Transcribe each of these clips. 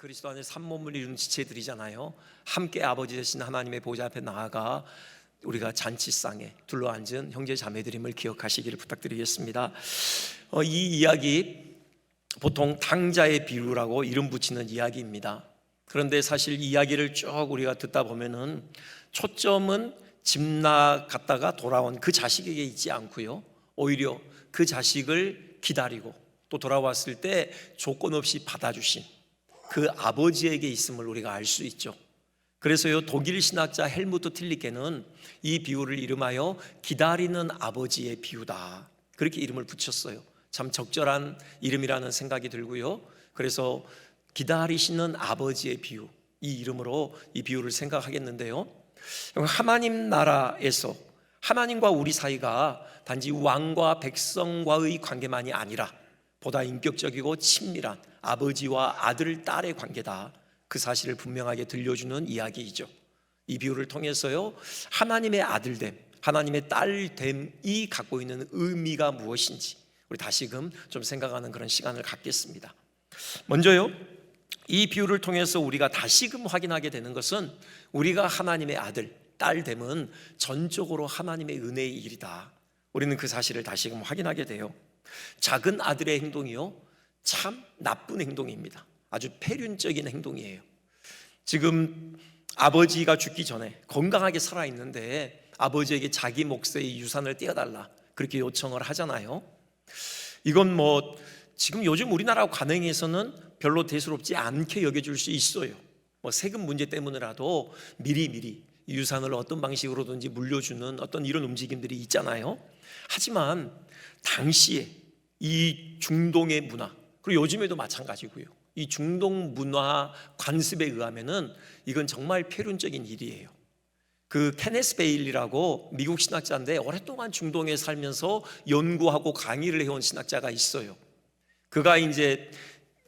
그리스도 안에 삼몸을 이룬 지체들이잖아요. 함께 아버지 되신 하나님의 보좌 앞에 나아가 우리가 잔치상에 둘러앉은 형제 자매들임을 기억하시기를 부탁드리겠습니다. 이 이야기 보통 당자의 비유라고 이름 붙이는 이야기입니다. 그런데 사실 이 이야기를 쭉 우리가 듣다 보면은 초점은 집 나갔다가 돌아온 그 자식에게 있지 않고요, 오히려 그 자식을 기다리고 또 돌아왔을 때 조건 없이 받아주신 그 아버지에게 있음을 우리가 알 수 있죠. 그래서요, 독일 신학자 헬무트 틸리케는 이 비유를 이름하여 기다리는 아버지의 비유다, 그렇게 이름을 붙였어요. 참 적절한 이름이라는 생각이 들고요. 그래서 기다리시는 아버지의 비유, 이 이름으로 이 비유를 생각하겠는데요, 하나님 나라에서 하나님과 우리 사이가 단지 왕과 백성과의 관계만이 아니라 보다 인격적이고 친밀한 아버지와 아들, 딸의 관계다, 그 사실을 분명하게 들려주는 이야기이죠. 이 비유를 통해서요, 하나님의 아들됨, 하나님의 딸됨이 갖고 있는 의미가 무엇인지 우리 다시금 좀 생각하는 그런 시간을 갖겠습니다. 먼저요, 이 비유를 통해서 우리가 다시금 확인하게 되는 것은 우리가 하나님의 아들, 딸됨은 전적으로 하나님의 은혜의 일이다. 우리는 그 사실을 다시금 확인하게 돼요. 작은 아들의 행동이요, 참 나쁜 행동입니다. 아주 폐륜적인 행동이에요. 지금 아버지가 죽기 전에 건강하게 살아있는데 아버지에게 자기 몫의 유산을 떼어달라, 그렇게 요청을 하잖아요. 이건 지금 요즘 우리나라 관행에서는 별로 대수롭지 않게 여겨줄 수 있어요. 세금 문제 때문이라도 미리 유산을 어떤 방식으로든지 물려주는 어떤 이런 움직임들이 있잖아요. 하지만 당시에 이 중동의 문화, 그리고 요즘에도 마찬가지고요, 이 중동 문화 관습에 의하면은 이건 정말 폐륜적인 일이에요. 그 케네스 베일리라고 미국 신학자인데 오랫동안 중동에 살면서 연구하고 강의를 해온 신학자가 있어요. 그가 이제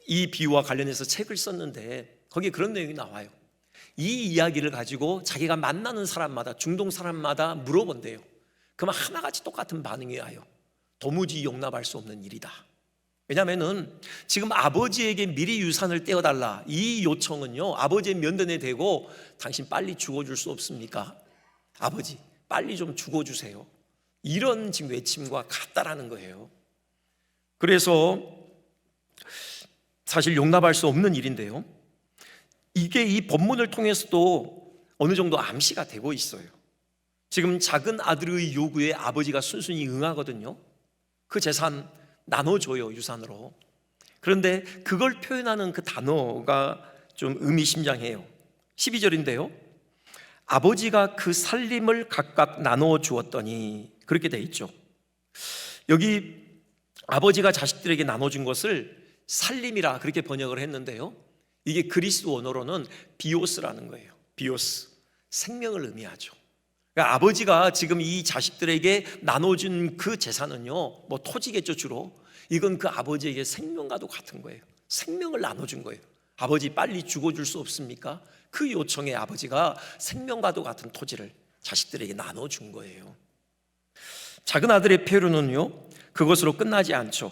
이 비유와 관련해서 책을 썼는데 거기에 그런 내용이 나와요. 이 이야기를 가지고 자기가 만나는 사람마다, 중동 사람마다 물어본대요. 그러면 하나같이 똑같은 반응이 와요. 도무지 용납할 수 없는 일이다. 왜냐하면은 지금 아버지에게 미리 유산을 떼어달라, 이 요청은요, 아버지의 면전에 대고 당신 빨리 죽어줄 수 없습니까? 아버지 빨리 좀 죽어주세요, 이런 지금 외침과 같다라는 거예요. 그래서 사실 용납할 수 없는 일인데요, 이게 이 본문을 통해서도 어느 정도 암시가 되고 있어요. 지금 작은 아들의 요구에 아버지가 순순히 응하거든요. 그 재산 나눠줘요, 유산으로. 그런데 그걸 표현하는 그 단어가 좀 의미심장해요. 12절인데요, 아버지가 그 살림을 각각 나눠 주었더니, 그렇게 돼 있죠. 여기 아버지가 자식들에게 나눠준 것을 살림이라 그렇게 번역을 했는데요, 이게 그리스 원어로는 비오스라는 거예요. 비오스, 생명을 의미하죠. 그러니까 아버지가 지금 이 자식들에게 나눠준 그 재산은요, 토지겠죠 주로. 이건 그 아버지에게 생명과도 같은 거예요. 생명을 나눠준 거예요. 아버지 빨리 죽어줄 수 없습니까? 그 요청에 아버지가 생명과도 같은 토지를 자식들에게 나눠준 거예요. 작은 아들의 폐륜은요, 그것으로 끝나지 않죠.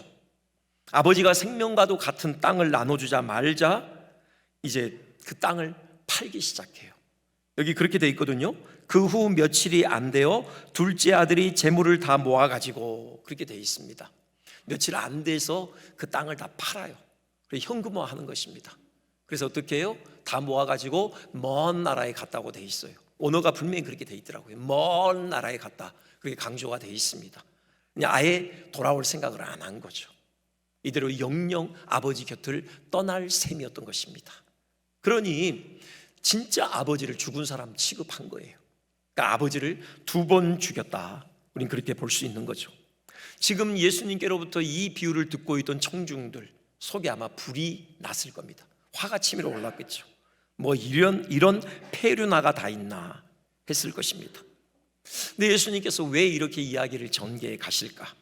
아버지가 생명과도 같은 땅을 나눠주자 말자 이제 그 땅을 팔기 시작해요. 여기 그렇게 돼 있거든요. 그 후 며칠이 안 되어 둘째 아들이 재물을 다 모아가지고, 그렇게 돼 있습니다. 며칠 안 돼서 그 땅을 다 팔아요. 그래서 현금화하는 것입니다. 그래서 어떻게 해요? 다 모아가지고 먼 나라에 갔다고 돼 있어요. 언어가 분명히 그렇게 돼 있더라고요. 먼 나라에 갔다, 그렇게 강조가 돼 있습니다. 그냥 아예 돌아올 생각을 안 한 거죠. 이대로 영영 아버지 곁을 떠날 셈이었던 것입니다. 그러니 진짜 아버지를 죽은 사람 취급한 거예요. 그러니까 아버지를 2번 죽였다, 우린 그렇게 볼 수 있는 거죠. 지금 예수님께로부터 이 비유를 듣고 있던 청중들 속에 아마 불이 났을 겁니다. 화가 치밀어 올랐겠죠. 이런 폐륜아가 다 있나 했을 것입니다. 근데 예수님께서 왜 이렇게 이야기를 전개해 가실까?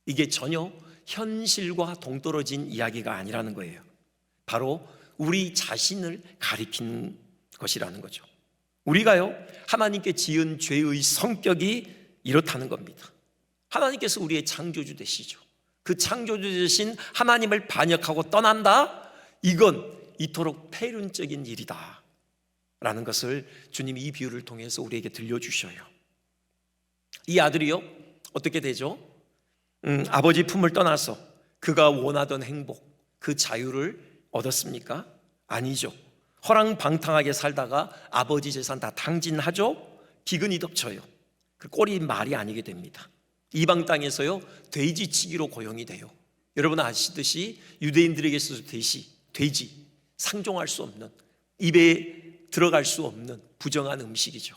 이게 전혀 현실과 동떨어진 이야기가 아니라는 거예요. 바로 우리 자신을 가리키는 것이라는 거죠. 우리가요, 하나님께 지은 죄의 성격이 이렇다는 겁니다. 하나님께서 우리의 창조주 되시죠. 그 창조주 되신 하나님을 반역하고 떠난다, 이건 이토록 폐륜적인 일이다 라는 것을 주님이 이 비유를 통해서 우리에게 들려주셔요. 이 아들이요, 어떻게 되죠? 아버지 품을 떠나서 그가 원하던 행복, 그 자유를 얻었습니까? 아니죠. 허랑방탕하게 살다가 아버지 재산 다 탕진하죠. 기근이 덮쳐요. 그 꼴이 말이 아니게 됩니다. 이방 땅에서요, 돼지치기로 고용이 돼요. 여러분 아시듯이 유대인들에게 있어서 돼지 상종할 수 없는, 입에 들어갈 수 없는 부정한 음식이죠.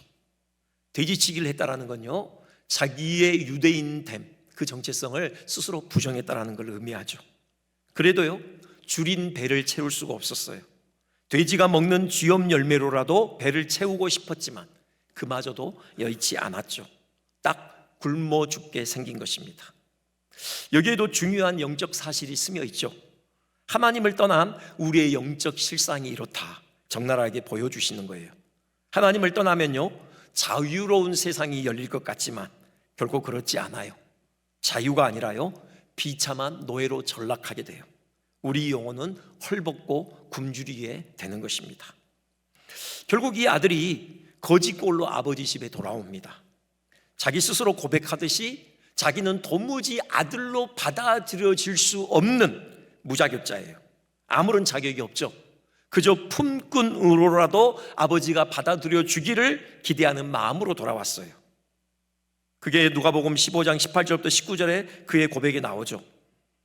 돼지치기를 했다라는 건요, 자기의 유대인됨, 그 정체성을 스스로 부정했다라는 걸 의미하죠. 그래도요, 줄인 배를 채울 수가 없었어요. 돼지가 먹는 쥐염 열매로라도 배를 채우고 싶었지만 그마저도 여의치 않았죠. 딱 굶어 죽게 생긴 것입니다. 여기에도 중요한 영적 사실이 스며 있죠. 하나님을 떠난 우리의 영적 실상이 이렇다, 적나라하게 보여주시는 거예요. 하나님을 떠나면요, 자유로운 세상이 열릴 것 같지만 결코 그렇지 않아요. 자유가 아니라요, 비참한 노예로 전락하게 돼요. 우리 영혼은 헐벗고 굶주리게 되는 것입니다. 결국 이 아들이 거지꼴로 아버지 집에 돌아옵니다. 자기 스스로 고백하듯이 자기는 도무지 아들로 받아들여질 수 없는 무자격자예요. 아무런 자격이 없죠. 그저 품꾼으로라도 아버지가 받아들여 주기를 기대하는 마음으로 돌아왔어요. 그게 누가복음 15장 18절부터 19절에 그의 고백이 나오죠.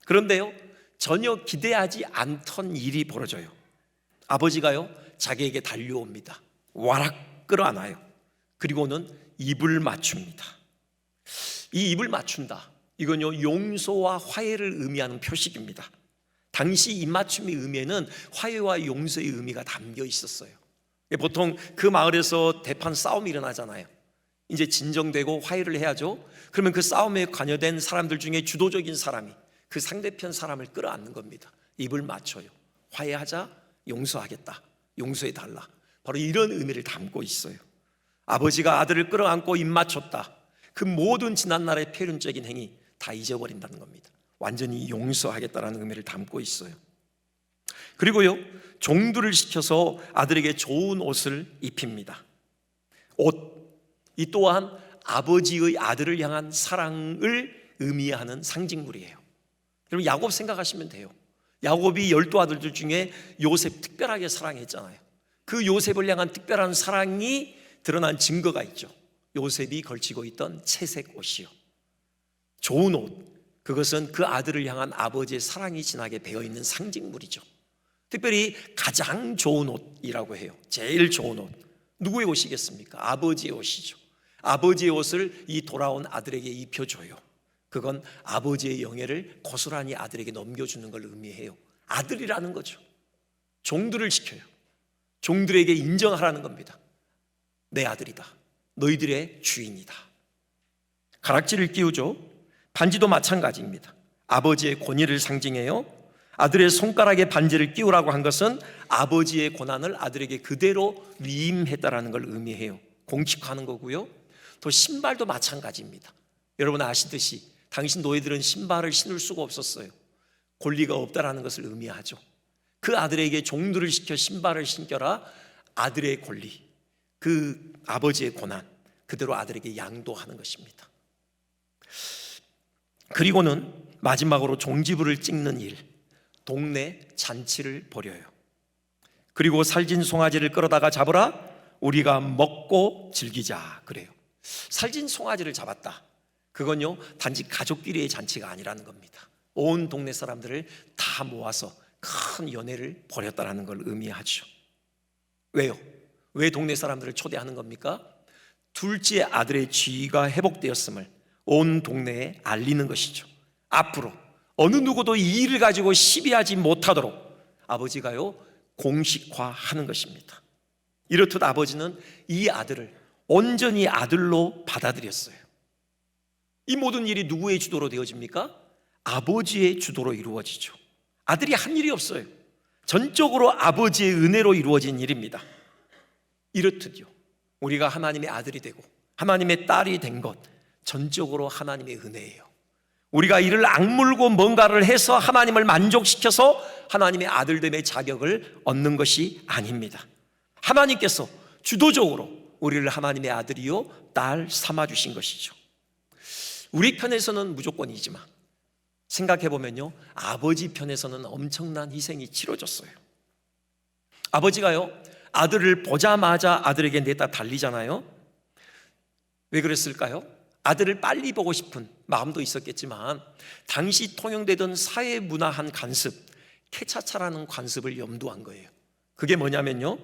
그런데요, 전혀 기대하지 않던 일이 벌어져요. 아버지가요, 자기에게 달려옵니다. 와락 끌어안아요. 그리고는 입을 맞춥니다. 이 입을 맞춘다, 이건요, 용서와 화해를 의미하는 표식입니다. 당시 입맞춤의 의미에는 화해와 용서의 의미가 담겨 있었어요. 보통 그 마을에서 대판 싸움이 일어나잖아요. 이제 진정되고 화해를 해야죠. 그러면 그 싸움에 관여된 사람들 중에 주도적인 사람이 그 상대편 사람을 끌어안는 겁니다. 입을 맞춰요. 화해하자, 용서하겠다, 용서해달라. 바로 이런 의미를 담고 있어요. 아버지가 아들을 끌어안고 입 맞췄다. 그 모든 지난날의 폐륜적인 행위 다 잊어버린다는 겁니다. 완전히 용서하겠다라는 의미를 담고 있어요. 그리고요, 종들을 시켜서 아들에게 좋은 옷을 입힙니다. 옷, 이 또한 아버지의 아들을 향한 사랑을 의미하는 상징물이에요. 여러분 야곱 생각하시면 돼요. 야곱이 12아들들 중에 요셉 특별하게 사랑했잖아요. 그 요셉을 향한 특별한 사랑이 드러난 증거가 있죠. 요셉이 걸치고 있던 채색 옷이요, 좋은 옷, 그것은 그 아들을 향한 아버지의 사랑이 진하게 배어있는 상징물이죠. 특별히 가장 좋은 옷이라고 해요. 제일 좋은 옷, 누구의 옷이겠습니까? 아버지의 옷이죠. 아버지의 옷을 이 돌아온 아들에게 입혀줘요. 그건 아버지의 영예를 고스란히 아들에게 넘겨주는 걸 의미해요. 아들이라는 거죠. 종들을 시켜요. 종들에게 인정하라는 겁니다. 내 아들이다, 너희들의 주인이다. 가락지를 끼우죠. 반지도 마찬가지입니다. 아버지의 권위를 상징해요. 아들의 손가락에 반지를 끼우라고 한 것은 아버지의 고난을 아들에게 그대로 위임했다라는 걸 의미해요. 공식화하는 거고요. 또 신발도 마찬가지입니다. 여러분 아시듯이 당신 노예들은 신발을 신을 수가 없었어요. 권리가 없다라는 것을 의미하죠. 그 아들에게 종들을 시켜 신발을 신겨라. 아들의 권리, 그 아버지의 고난 그대로 아들에게 양도하는 것입니다. 그리고는 마지막으로 종지부를 찍는 일, 동네 잔치를 벌여요. 그리고 살진 송아지를 끌어다가 잡으라, 우리가 먹고 즐기자 그래요. 살진 송아지를 잡았다, 그건요 단지 가족끼리의 잔치가 아니라는 겁니다. 온 동네 사람들을 다 모아서 큰 연회를 벌였다는 걸 의미하죠. 왜요? 왜 동네 사람들을 초대하는 겁니까? 둘째 아들의 지위가 회복되었음을 온 동네에 알리는 것이죠. 앞으로 어느 누구도 이 일을 가지고 시비하지 못하도록 아버지가요 공식화하는 것입니다. 이렇듯 아버지는 이 아들을 온전히 아들로 받아들였어요. 이 모든 일이 누구의 주도로 되어집니까? 아버지의 주도로 이루어지죠. 아들이 한 일이 없어요. 전적으로 아버지의 은혜로 이루어진 일입니다. 이렇듯요, 우리가 하나님의 아들이 되고 하나님의 딸이 된 것 전적으로 하나님의 은혜예요. 우리가 이를 악물고 뭔가를 해서 하나님을 만족시켜서 하나님의 아들됨의 자격을 얻는 것이 아닙니다. 하나님께서 주도적으로 우리를 하나님의 아들이요 딸 삼아주신 것이죠. 우리 편에서는 무조건이지만 생각해보면요, 아버지 편에서는 엄청난 희생이 치러졌어요. 아버지가요, 아들을 보자마자 아들에게 내다 달리잖아요. 왜 그랬을까요? 아들을 빨리 보고 싶은 마음도 있었겠지만 당시 통용되던 사회 문화한 관습, 케차차라는 관습을 염두한 거예요. 그게 뭐냐면요,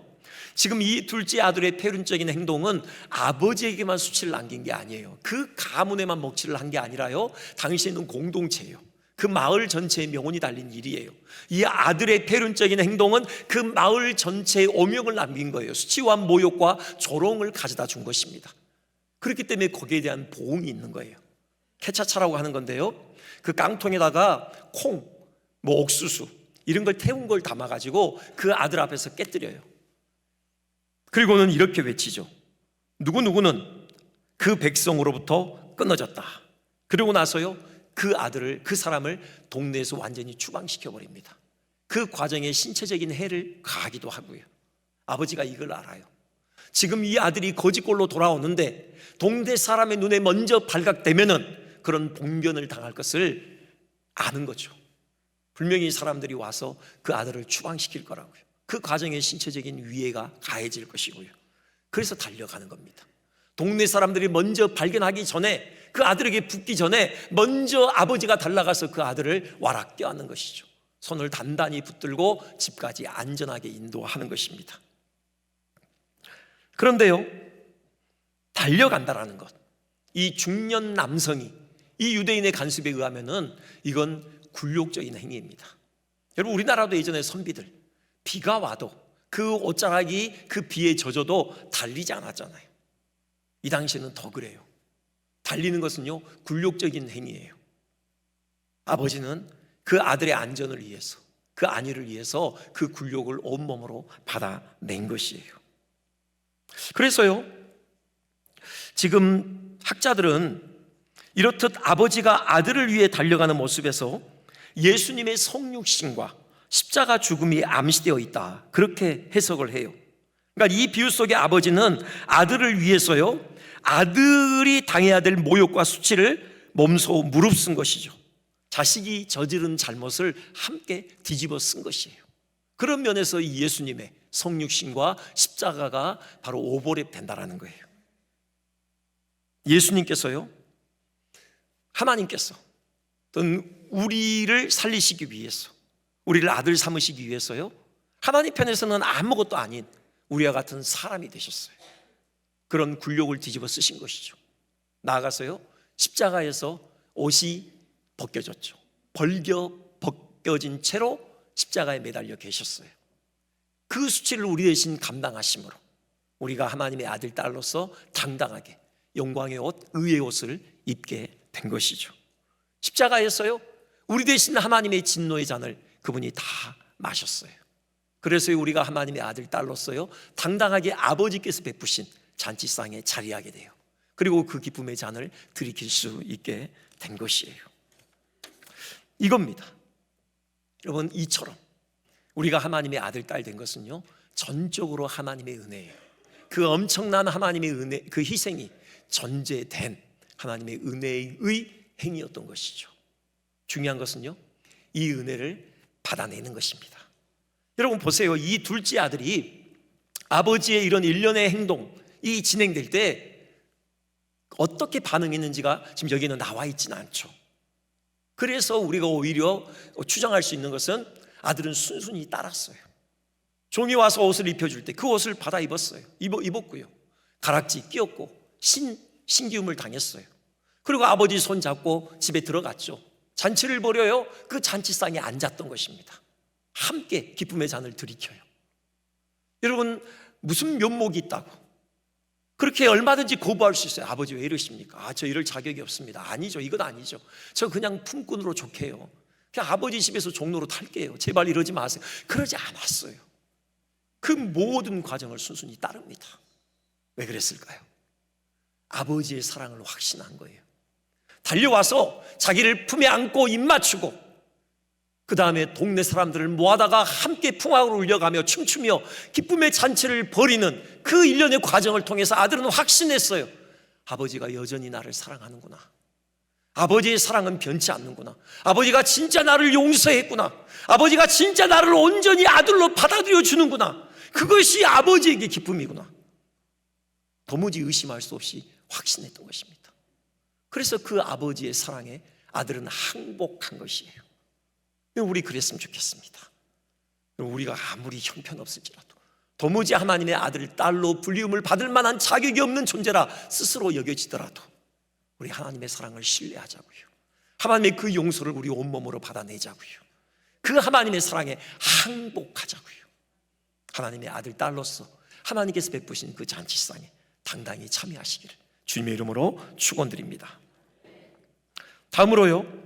지금 이 둘째 아들의 표륜적인 행동은 아버지에게만 수치를 남긴 게 아니에요. 그 가문에만 먹칠을 한 게 아니라요, 당시에는 공동체예요. 그 마을 전체의 명운이 달린 일이에요. 이 아들의 표륜적인 행동은 그 마을 전체에 오명을 남긴 거예요. 수치와 모욕과 조롱을 가져다 준 것입니다. 그렇기 때문에 거기에 대한 보응이 있는 거예요. 케차차라고 하는 건데요, 그 깡통에다가 콩, 옥수수 이런 걸 태운 걸 담아가지고 그 아들 앞에서 깨뜨려요. 그리고는 이렇게 외치죠. 누구누구는 그 백성으로부터 끊어졌다. 그러고 나서요, 그 아들을, 그 사람을 동네에서 완전히 추방시켜버립니다. 그 과정에 신체적인 해를 가하기도 하고요. 아버지가 이걸 알아요. 지금 이 아들이 거지꼴로 돌아오는데 동네 사람의 눈에 먼저 발각되면은 그런 봉변을 당할 것을 아는 거죠. 분명히 사람들이 와서 그 아들을 추방시킬 거라고요. 그 과정에 신체적인 위해가 가해질 것이고요. 그래서 달려가는 겁니다. 동네 사람들이 먼저 발견하기 전에, 그 아들에게 붙기 전에 먼저 아버지가 달려가서 그 아들을 와락 껴안는 것이죠. 손을 단단히 붙들고 집까지 안전하게 인도하는 것입니다. 그런데요, 달려간다라는 것, 이 중년 남성이 이 유대인의 간섭에 의하면은 이건 굴욕적인 행위입니다. 여러분, 우리나라도 예전에 선비들 비가 와도 그 옷자락이 그 비에 젖어도 달리지 않았잖아요. 이 당시에는 더 그래요. 달리는 것은요, 굴욕적인 행위예요. 아버지는 그 아들의 안전을 위해서, 그 안위를 위해서 그 굴욕을 온몸으로 받아낸 것이에요. 그래서요, 지금 학자들은 이렇듯 아버지가 아들을 위해 달려가는 모습에서 예수님의 성육신과 십자가 죽음이 암시되어 있다, 그렇게 해석을 해요. 그러니까 이 비유 속의 아버지는 아들을 위해서요, 아들이 당해야 될 모욕과 수치를 몸소 무릅쓴 것이죠. 자식이 저지른 잘못을 함께 뒤집어 쓴 것이에요. 그런 면에서 이 예수님의 성육신과 십자가가 바로 오버랩 된다라는 거예요. 예수님께서요, 하나님께서 또는 우리를 살리시기 위해서, 우리를 아들 삼으시기 위해서요, 하나님 편에서는 아무것도 아닌 우리와 같은 사람이 되셨어요. 그런 굴욕을 뒤집어 쓰신 것이죠. 나아가서요, 십자가에서 옷이 벗겨졌죠. 벗겨진 채로 십자가에 매달려 계셨어요. 그 수치를 우리 대신 감당하심으로 우리가 하나님의 아들, 딸로서 당당하게 영광의 옷, 의의 옷을 입게 된 것이죠. 십자가에서요, 우리 대신 하나님의 진노의 잔을 그분이 다 마셨어요. 그래서 우리가 하나님의 아들, 딸로서요, 당당하게 아버지께서 베푸신 잔치상에 자리하게 돼요. 그리고 그 기쁨의 잔을 들이킬 수 있게 된 것이에요. 이겁니다. 여러분, 이처럼 우리가 하나님의 아들, 딸 된 것은요, 전적으로 하나님의 은혜예요. 그 엄청난 하나님의 은혜, 그 희생이 전제된 하나님의 은혜의 행위였던 것이죠. 중요한 것은요, 이 은혜를 받아내는 것입니다. 여러분 보세요. 이 둘째 아들이 아버지의 이런 일련의 행동이 진행될 때 어떻게 반응했는지가 지금 여기는 나와 있지는 않죠. 그래서 우리가 오히려 추정할 수 있는 것은 아들은 순순히 따랐어요. 종이 와서 옷을 입혀줄 때 그 옷을 받아 입었고요, 가락지 끼었고 신기움을 당했어요. 그리고 아버지 손 잡고 집에 들어갔죠. 잔치를 벌여요. 그 잔치상에 앉았던 것입니다. 함께 기쁨의 잔을 들이켜요. 여러분, 무슨 면목이 있다고 그렇게 얼마든지 거부할 수 있어요. 아버지 왜 이러십니까? 저 이럴 자격이 없습니다. 아니죠, 이건 아니죠. 저 그냥 품꾼으로 족해요. 그냥 아버지 집에서 종로로 탈게요. 제발 이러지 마세요. 그러지 않았어요. 그 모든 과정을 순순히 따릅니다. 왜 그랬을까요? 아버지의 사랑을 확신한 거예요. 달려와서 자기를 품에 안고 입 맞추고 그 다음에 동네 사람들을 모아다가 함께 풍악을 울려가며 춤추며 기쁨의 잔치를 벌이는 그 일련의 과정을 통해서 아들은 확신했어요. 아버지가 여전히 나를 사랑하는구나. 아버지의 사랑은 변치 않는구나. 아버지가 진짜 나를 용서했구나. 아버지가 진짜 나를 온전히 아들로 받아들여 주는구나. 그것이 아버지에게 기쁨이구나. 도무지 의심할 수 없이 확신했던 것입니다. 그래서 그 아버지의 사랑에 아들은 항복한 것이에요. 우리 그랬으면 좋겠습니다. 우리가 아무리 형편없을지라도 도무지 하나님의 아들, 딸로 불리움을 받을 만한 자격이 없는 존재라 스스로 여겨지더라도 우리 하나님의 사랑을 신뢰하자고요. 하나님의 그 용서를 우리 온몸으로 받아내자고요. 그 하나님의 사랑에 항복하자고요. 하나님의 아들, 딸로서 하나님께서 베푸신 그 잔치상에 당당히 참여하시기를 주님의 이름으로 축원드립니다. 다음으로요,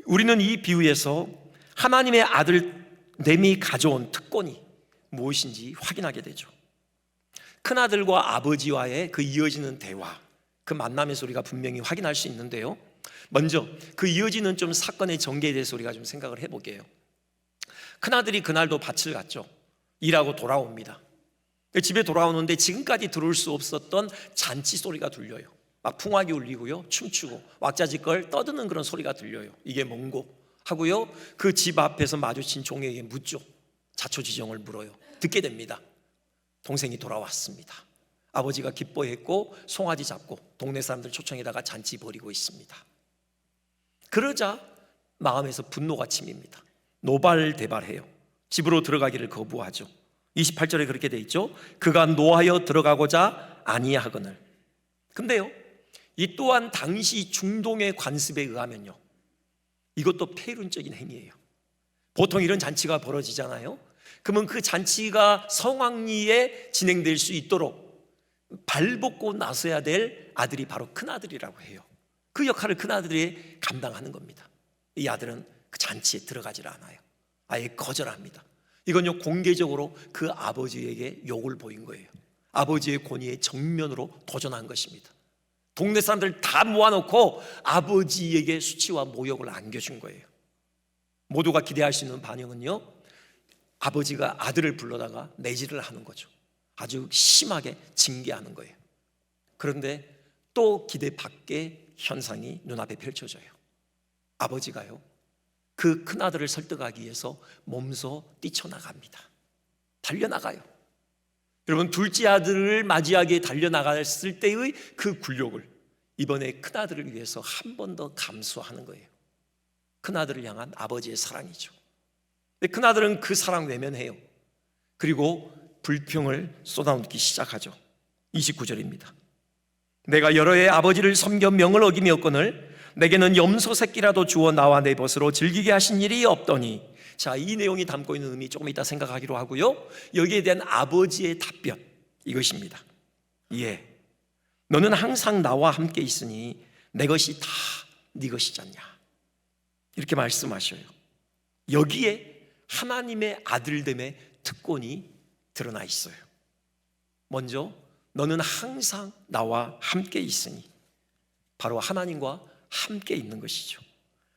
우리는 이 비유에서 하나님의 아들 됨이 가져온 특권이 무엇인지 확인하게 되죠. 큰아들과 아버지와의 그 이어지는 대화, 그 만남에서 우리가 분명히 확인할 수 있는데요, 먼저 그 이어지는 좀 사건의 전개에 대해서 우리가 좀 생각을 해볼게요. 큰아들이 그날도 밭을 갔죠. 일하고 돌아옵니다. 집에 돌아오는데 지금까지 들을 수 없었던 잔치 소리가 들려요. 막 풍악이 울리고요, 춤추고 왁자지껄 떠드는 그런 소리가 들려요. 이게 뭔고 하고요, 그 집 앞에서 마주친 종에게 묻죠. 자초지종을 물어요. 듣게 됩니다. 동생이 돌아왔습니다. 아버지가 기뻐했고 송아지 잡고 동네 사람들 초청에다가 잔치 벌이고 있습니다. 그러자 마음에서 분노가 치밉니다. 노발대발해요. 집으로 들어가기를 거부하죠. 28절에 그렇게 돼 있죠. 그가 노하여 들어가고자 아니하거늘. 근데요, 이 또한 당시 중동의 관습에 의하면요, 이것도 폐륜적인 행위예요. 보통 이런 잔치가 벌어지잖아요. 그러면 그 잔치가 성황리에 진행될 수 있도록 발벗고 나서야 될 아들이 바로 큰아들이라고 해요. 그 역할을 큰아들이 감당하는 겁니다. 이 아들은 그 잔치에 들어가질 않아요. 아예 거절합니다. 이건요, 공개적으로 그 아버지에게 욕을 보인 거예요. 아버지의 권위에 정면으로 도전한 것입니다. 동네 사람들 다 모아놓고 아버지에게 수치와 모욕을 안겨준 거예요. 모두가 기대할 수 있는 반응은요, 아버지가 아들을 불러다가 내지를 하는 거죠. 아주 심하게 징계하는 거예요. 그런데 또 기대 밖의 현상이 눈앞에 펼쳐져요. 아버지가요, 그 큰아들을 설득하기 위해서 몸소 뛰쳐나갑니다. 달려나가요. 여러분, 둘째 아들을 맞이하기에 달려나갔을 때의 그 굴욕을 이번에 큰아들을 위해서 한 번 더 감수하는 거예요. 큰아들을 향한 아버지의 사랑이죠. 근데 큰아들은 그 사랑 외면해요. 그리고 불평을 쏟아놓기 시작하죠. 29절입니다. 내가 여러 해 아버지를 섬겨 명을 어기며거늘 내게는 염소 새끼라도 주어 나와 내 벗으로 즐기게 하신 일이 없더니. 자, 이 내용이 담고 있는 의미 조금 이따 생각하기로 하고요, 여기에 대한 아버지의 답변, 이것입니다. 예, 너는 항상 나와 함께 있으니 내 것이 다 네 것이지 않냐, 이렇게 말씀하셔요. 여기에 하나님의 아들됨의 특권이 드러나 있어요. 먼저 너는 항상 나와 함께 있으니, 바로 하나님과 함께 있는 것이죠.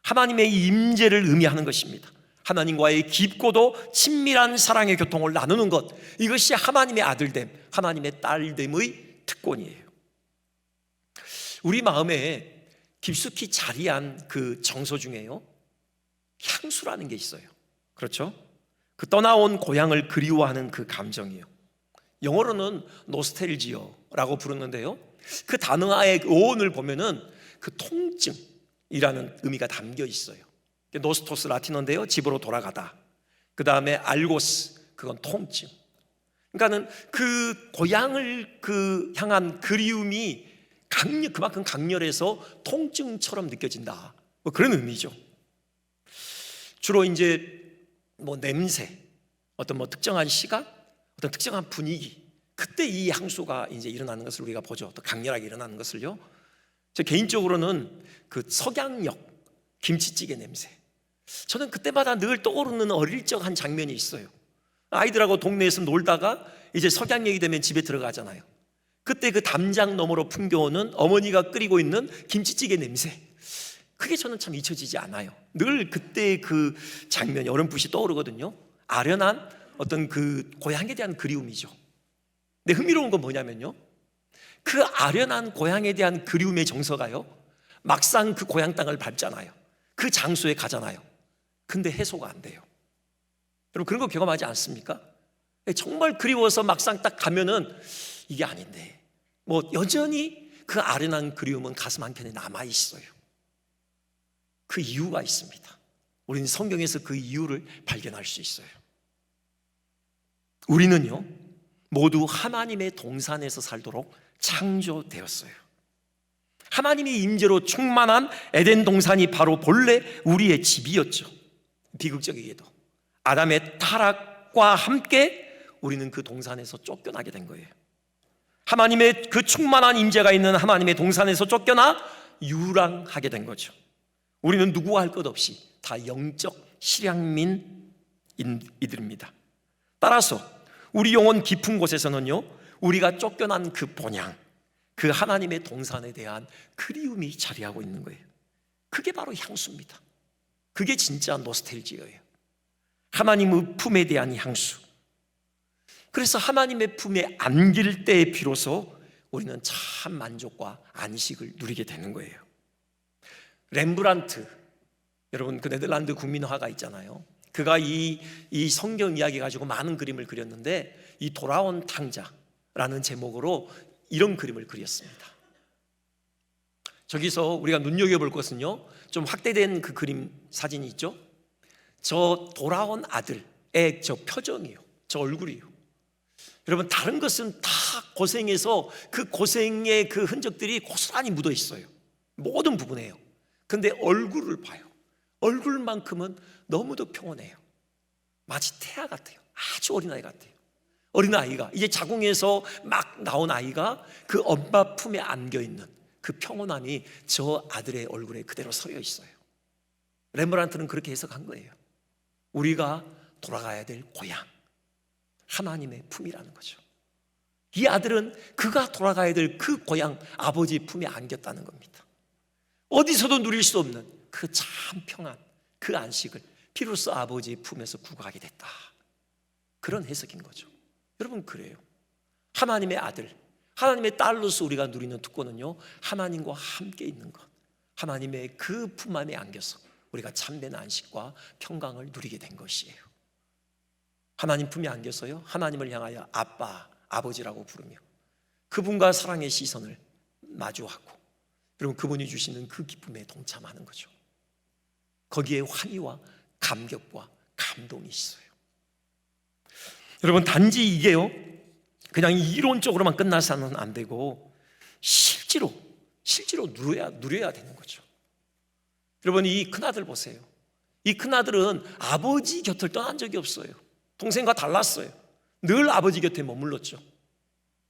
하나님의 임재를 의미하는 것입니다. 하나님과의 깊고도 친밀한 사랑의 교통을 나누는 것, 이것이 하나님의 아들됨, 하나님의 딸됨의 특권이에요. 우리 마음에 깊숙이 자리한 그 정서 중에요, 향수라는 게 있어요. 그렇죠? 그 떠나온 고향을 그리워하는 그 감정이에요. 영어로는 노스텔지어라고 부르는데요, 그 단어의 어원을 보면은 그 통증이라는 의미가 담겨 있어요. 노스토스 라틴어인데요, 집으로 돌아가다. 그 다음에 알고스, 그건 통증. 그러니까는 그 고향을 향한 그리움이 그만큼 강렬해서 통증처럼 느껴진다, 뭐 그런 의미죠. 주로 이제 뭐 냄새, 어떤 뭐 특정한 시간, 어떤 특정한 분위기, 그때 이 향수가 이제 일어나는 것을 우리가 보죠. 또 강렬하게 일어나는 것을요. 저 개인적으로는 그 석양역 김치찌개 냄새, 저는 그때마다 늘 떠오르는 어릴 적 한 장면이 있어요. 아이들하고 동네에서 놀다가 이제 석양역이 되면 집에 들어가잖아요. 그때 그 담장 너머로 풍겨오는 어머니가 끓이고 있는 김치찌개 냄새, 그게 저는 참 잊혀지지 않아요. 늘 그때 그 장면이 어렴풋이 떠오르거든요. 아련한 어떤 그 고향에 대한 그리움이죠. 근데 흥미로운 건 뭐냐면요, 그 아련한 고향에 대한 그리움의 정서가요, 막상 그 고향 땅을 밟잖아요. 그 장소에 가잖아요. 근데 해소가 안 돼요. 여러분, 그런 거 경험하지 않습니까? 정말 그리워서 막상 딱 가면은 이게 아닌데, 뭐 여전히 그 아련한 그리움은 가슴 한켠에 남아 있어요. 그 이유가 있습니다. 우리는 성경에서 그 이유를 발견할 수 있어요. 우리는요, 모두 하나님의 동산에서 살도록 창조되었어요. 하나님의 임재로 충만한 에덴 동산이 바로 본래 우리의 집이었죠. 비극적이게도 아담의 타락과 함께 우리는 그 동산에서 쫓겨나게 된 거예요. 하나님의 그 충만한 임재가 있는 하나님의 동산에서 쫓겨나 유랑하게 된 거죠. 우리는 누구와 할 것 없이 다 영적 실향민이들입니다. 따라서 우리 영혼 깊은 곳에서는요, 우리가 쫓겨난 그 본향, 그 하나님의 동산에 대한 그리움이 자리하고 있는 거예요. 그게 바로 향수입니다. 그게 진짜 노스텔지어예요. 하나님의 품에 대한 향수. 그래서 하나님의 품에 안길 때 비로소 우리는 참 만족과 안식을 누리게 되는 거예요. 렘브란트, 여러분 그 네덜란드 국민화가 있잖아요. 그가 이 성경 이야기 가지고 많은 그림을 그렸는데, 이 돌아온 탕자라는 제목으로 이런 그림을 그렸습니다. 저기서 우리가 눈여겨볼 것은요, 좀 확대된 그 그림 사진이 있죠. 저 돌아온 아들의 저 표정이요, 저 얼굴이요. 여러분, 다른 것은 다 고생해서 그 고생의 그 흔적들이 고스란히 묻어 있어요. 모든 부분에요. 근데 얼굴을 봐요. 얼굴만큼은 너무도 평온해요. 마치 태아 같아요. 아주 어린아이 같아요. 어린아이가 이제 자궁에서 막 나온 아이가 그 엄마 품에 안겨있는 그 평온함이 저 아들의 얼굴에 그대로 서려 있어요. 렘브란트는 그렇게 해석한 거예요. 우리가 돌아가야 될 고향, 하나님의 품이라는 거죠. 이 아들은 그가 돌아가야 될 그 고향 아버지의 품에 안겼다는 겁니다. 어디서도 누릴 수 없는 그 참 평안, 그 안식을 비로소 아버지의 품에서 구가하게 됐다. 그런 해석인 거죠. 여러분, 그래요. 하나님의 아들, 하나님의 딸로서 우리가 누리는 특권은요, 하나님과 함께 있는 것, 하나님의 그 품 안에 안겨서 우리가 참된 안식과 평강을 누리게 된 것이에요. 하나님 품에 안겨서요, 하나님을 향하여 아빠, 아버지라고 부르며 그분과 사랑의 시선을 마주하고, 여러분, 그분이 주시는 그 기쁨에 동참하는 거죠. 거기에 환희와 감격과 감동이 있어요. 여러분, 단지 이게요, 그냥 이론적으로만 끝나서는 안 되고 실제로 누려야 되는 거죠. 여러분, 이 큰아들 보세요. 이 큰아들은 아버지 곁을 떠난 적이 없어요. 동생과 달랐어요. 늘 아버지 곁에 머물렀죠.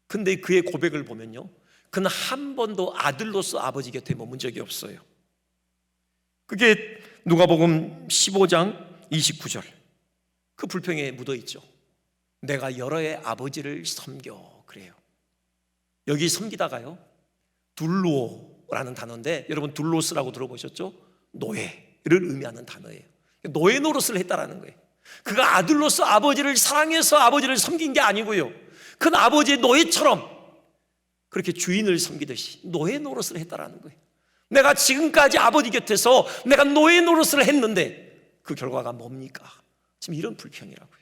근데 그의 고백을 보면요, 그는 한 번도 아들로서 아버지 곁에 머문 적이 없어요. 그게 누가복음 15장 29절, 그 불평에 묻어있죠. 내가 여러 해 아버지를 섬겨, 그래요. 여기 섬기다가요, 둘로라는 단어인데, 여러분 둘로스라고 들어보셨죠? 노예를 의미하는 단어예요. 노예 노릇을 했다라는 거예요. 그가 아들로서 아버지를 사랑해서 아버지를 섬긴 게 아니고요, 그는 아버지의 노예처럼 그렇게 주인을 섬기듯이 노예 노릇을 했다라는 거예요. 내가 지금까지 아버지 곁에서 내가 노예 노릇을 했는데 그 결과가 뭡니까? 지금 이런 불평이라고요.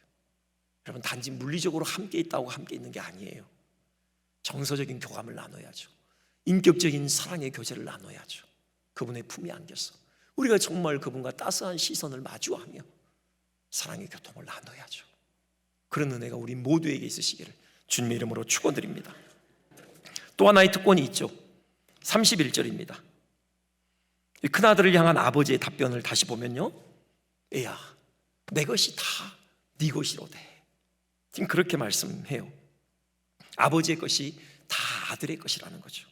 여러분, 단지 물리적으로 함께 있다고 함께 있는 게 아니에요. 정서적인 교감을 나눠야죠. 인격적인 사랑의 교제를 나눠야죠. 그분의 품에 안겨서 우리가 정말 그분과 따스한 시선을 마주하며 사랑의 교통을 나눠야죠. 그런 은혜가 우리 모두에게 있으시기를 주님의 이름으로 축원드립니다. 또 하나의 특권이 있죠. 31절입니다. 큰아들을 향한 아버지의 답변을 다시 보면요, 애야, 내 것이 다 네 것이로되. 지금 그렇게 말씀해요. 아버지의 것이 다 아들의 것이라는 거죠.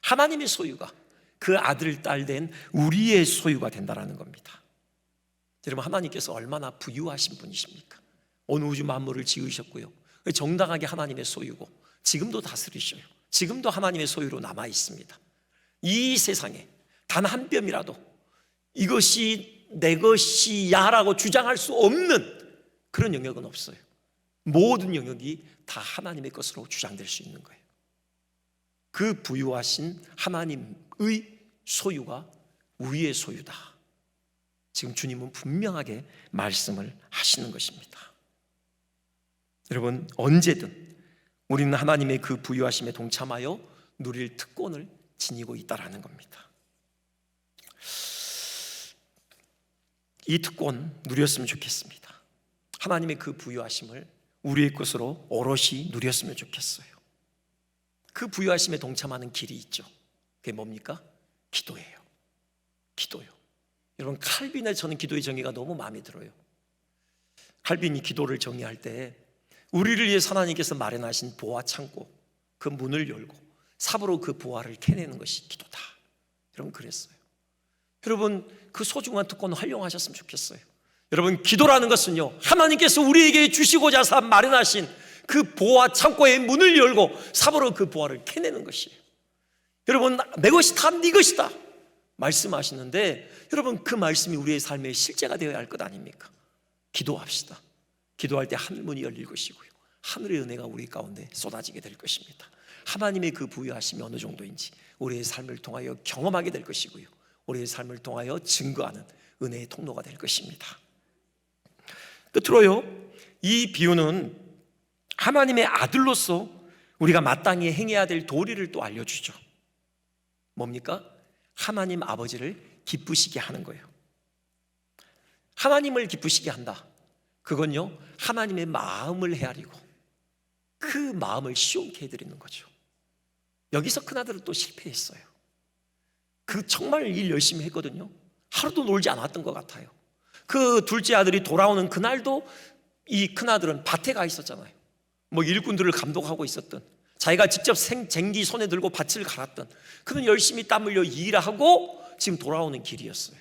하나님의 소유가 그 아들, 딸 된 우리의 소유가 된다는 겁니다. 여러분, 하나님께서 얼마나 부유하신 분이십니까? 온 우주 만물을 지으셨고요, 정당하게 하나님의 소유고 지금도 다스리셔요. 지금도 하나님의 소유로 남아 있습니다. 이 세상에 단 한 뼘이라도 이것이 내 것이야라고 주장할 수 없는 그런 영역은 없어요. 모든 영역이 다 하나님의 것으로 주장될 수 있는 거예요. 그 부유하신 하나님의 소유가 우리의 소유다. 지금 주님은 분명하게 말씀을 하시는 것입니다. 여러분, 언제든 우리는 하나님의 그 부유하심에 동참하여 누릴 특권을 지니고 있다라는 겁니다. 이 특권 누렸으면 좋겠습니다. 하나님의 그 부유하심을 우리의 것으로 오롯이 누렸으면 좋겠어요. 그 부유하심에 동참하는 길이 있죠. 그게 뭡니까? 기도예요. 기도요. 여러분, 칼빈의 저는 기도의 정의가 너무 마음에 들어요. 칼빈이 기도를 정의할 때 우리를 위해서 하나님께서 마련하신 보화 창고, 그 문을 열고 삽으로 그 보화를 캐내는 것이 기도다. 여러분, 그랬어요. 여러분, 그 소중한 특권을 활용하셨으면 좋겠어요. 여러분, 기도라는 것은요, 하나님께서 우리에게 주시고자 마련하신 그 보화 창고의 문을 열고 삽으로 그 보화를 캐내는 것이에요. 여러분, 내 것이 다 네 것이다 말씀하시는데, 여러분, 그 말씀이 우리의 삶의 실제가 되어야 할 것 아닙니까? 기도합시다. 기도할 때 하늘문이 열릴 것이고요, 하늘의 은혜가 우리 가운데 쏟아지게 될 것입니다. 하나님의 그 부유하심이 어느 정도인지 우리의 삶을 통하여 경험하게 될 것이고요, 우리의 삶을 통하여 증거하는 은혜의 통로가 될 것입니다. 끝으로요, 이 비유는 하나님의 아들로서 우리가 마땅히 행해야 될 도리를 또 알려주죠. 뭡니까? 하나님 아버지를 기쁘시게 하는 거예요. 하나님을 기쁘시게 한다. 그건요, 하나님의 마음을 헤아리고 그 마음을 시원케 해드리는 거죠. 여기서 큰아들은 또 실패했어요. 그 정말 일 열심히 했거든요. 하루도 놀지 않았던 것 같아요. 그 둘째 아들이 돌아오는 그날도 이 큰아들은 밭에 가 있었잖아요. 뭐 일꾼들을 감독하고 있었던, 자기가 직접 쟁기 손에 들고 밭을 갈았던, 그는 열심히 땀 흘려 일하고 지금 돌아오는 길이었어요.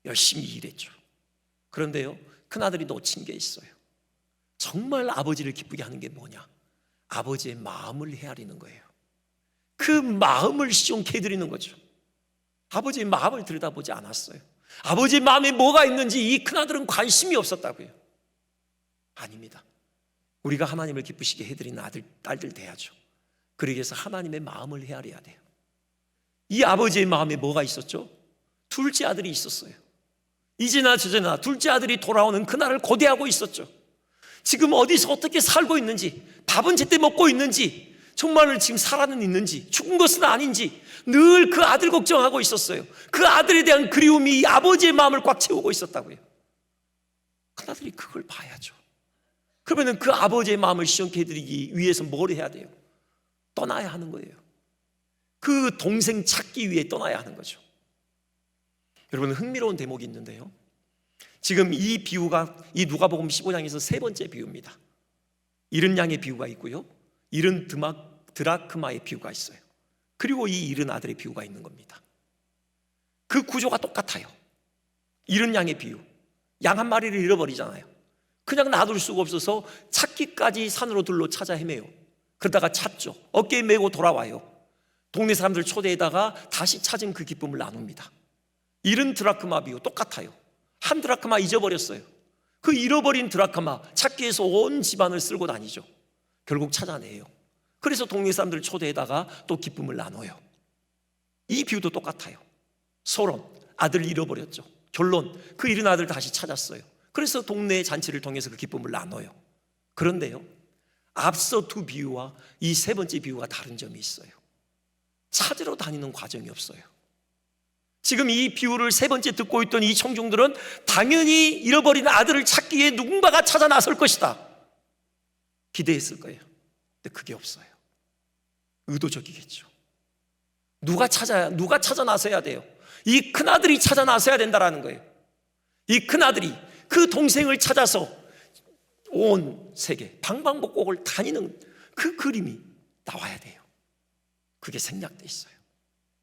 열심히 일했죠. 그런데요, 큰아들이 놓친 게 있어요. 정말 아버지를 기쁘게 하는 게 뭐냐? 아버지의 마음을 헤아리는 거예요. 그 마음을 시원케 해드리는 거죠. 아버지의 마음을 들여다보지 않았어요. 아버지의 마음에 뭐가 있는지 이 큰아들은 관심이 없었다고요. 아닙니다. 우리가 하나님을 기쁘시게 해드리는 아들, 딸들 돼야죠. 그러기 위해서 하나님의 마음을 헤아려야 돼요. 이 아버지의 마음에 뭐가 있었죠? 둘째 아들이 있었어요. 이제나 저제나 둘째 아들이 돌아오는 그날을 고대하고 있었죠. 지금 어디서 어떻게 살고 있는지, 밥은 제때 먹고 있는지, 정말 지금 살아는 있는지, 죽은 것은 아닌지 늘 그 아들 걱정하고 있었어요. 그 아들에 대한 그리움이 이 아버지의 마음을 꽉 채우고 있었다고요. 큰아들이 그걸 봐야죠. 그러면 그 아버지의 마음을 시원케 해드리기 위해서 뭘 해야 돼요? 떠나야 하는 거예요. 그 동생 찾기 위해 떠나야 하는 거죠. 여러분, 흥미로운 대목이 있는데요, 지금 이 비유가 이 누가복음 15장에서 세 번째 비유입니다. 잃은 양의 비유가 있고요, 잃은 드라크마의 비유가 있어요. 그리고 이 잃은 아들의 비유가 있는 겁니다. 그 구조가 똑같아요. 잃은 양의 비유, 양 한 마리를 잃어버리잖아요. 그냥 놔둘 수가 없어서 찾기까지 산으로 들러 찾아 헤매요. 그러다가 찾죠. 어깨에 메고 돌아와요. 동네 사람들 초대에다가 다시 찾은 그 기쁨을 나눕니다. 잃은 드라크마 비유 똑같아요. 한 드라크마 잊어버렸어요. 그 잃어버린 드라크마 찾기 위해서 온 집안을 쓸고 다니죠. 결국 찾아내요. 그래서 동네 사람들 초대에다가 또 기쁨을 나눠요. 이 비유도 똑같아요. 서론, 아들 잃어버렸죠. 결론, 그 잃은 아들 다시 찾았어요. 그래서 동네 잔치를 통해서 그 기쁨을 나눠요. 그런데요, 앞서 두 비유와 이 세 번째 비유가 다른 점이 있어요. 찾으러 다니는 과정이 없어요. 지금 이 비유를 세 번째 듣고 있던 이 청중들은 당연히 잃어버린 아들을 찾기 위해 누군가가 찾아 나설 것이다 기대했을 거예요. 근데 그게 없어요. 의도적이겠죠. 누가 찾아 나서야 돼요? 이 큰아들이 찾아 나서야 된다라는 거예요. 이 큰아들이 그 동생을 찾아서 온 세계 방방곡곡을 다니는 그 그림이 나와야 돼요. 그게 생략돼 있어요.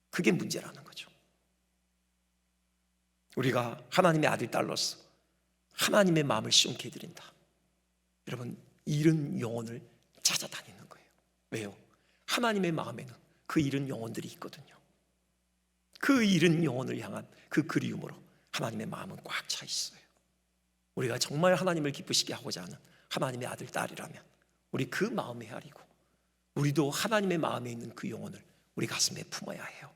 그게 문제라는 거죠. 우리가 하나님의 아들, 딸로서 하나님의 마음을 시원케 해드린다. 여러분, 잃은 영혼을 찾아다니는 거예요. 왜요? 하나님의 마음에는 그 잃은 영혼들이 있거든요. 그 잃은 영혼을 향한 그 그리움으로 하나님의 마음은 꽉 차 있어요. 우리가 정말 하나님을 기쁘시게 하고자 하는 하나님의 아들, 딸이라면 우리 그 마음을 헤아리고 우리도 하나님의 마음에 있는 그 영혼을 우리 가슴에 품어야 해요.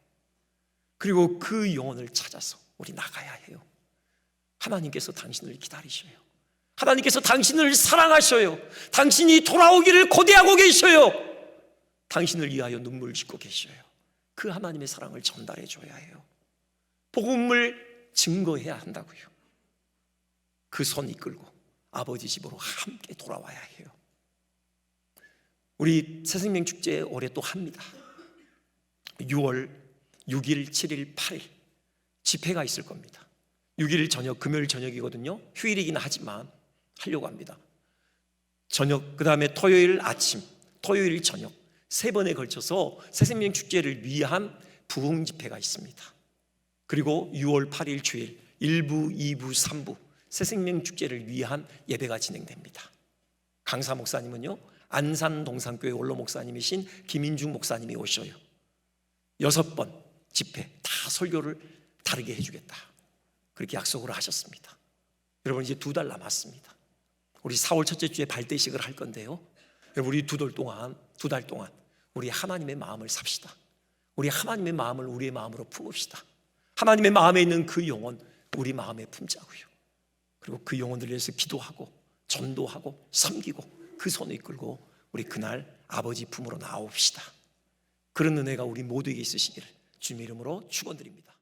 그리고 그 영혼을 찾아서 우리 나가야 해요. 하나님께서 당신을 기다리셔요. 하나님께서 당신을 사랑하셔요. 당신이 돌아오기를 고대하고 계셔요. 당신을 위하여 눈물 짓고 계셔요. 그 하나님의 사랑을 전달해 줘야 해요. 복음을 증거해야 한다고요. 그 손 이끌고 아버지 집으로 함께 돌아와야 해요. 우리 새생명 축제 올해 또 합니다. 6월 6일, 7일, 8일 집회가 있을 겁니다. 6일 저녁, 금요일 저녁이거든요. 휴일이긴 하지만 하려고 합니다. 저녁, 그 다음에 토요일 아침, 토요일 저녁 3번에 걸쳐서 새생명 축제를 위한 부흥 집회가 있습니다. 그리고 6월 8일 주일 1부, 2부, 3부 새생명 축제를 위한 예배가 진행됩니다. 강사 목사님은요, 안산 동산교회 원로 목사님이신 김인중 목사님이 오셔요. 6번 집회 다 설교를 다르게 해주겠다, 그렇게 약속을 하셨습니다. 여러분, 이제 2달 남았습니다. 우리 4월 첫째 주에 발대식을 할 건데요, 여러분, 우리 2달 동안 우리 하나님의 마음을 삽시다. 우리 하나님의 마음을 우리의 마음으로 품읍시다. 하나님의 마음에 있는 그 영혼 우리 마음에 품자고요. 그리고 그 영혼들을 위해서 기도하고 전도하고 섬기고 그 손을 이끌고 우리 그날 아버지 품으로 나옵시다. 그런 은혜가 우리 모두에게 있으시기를 주님의 이름으로 축원드립니다.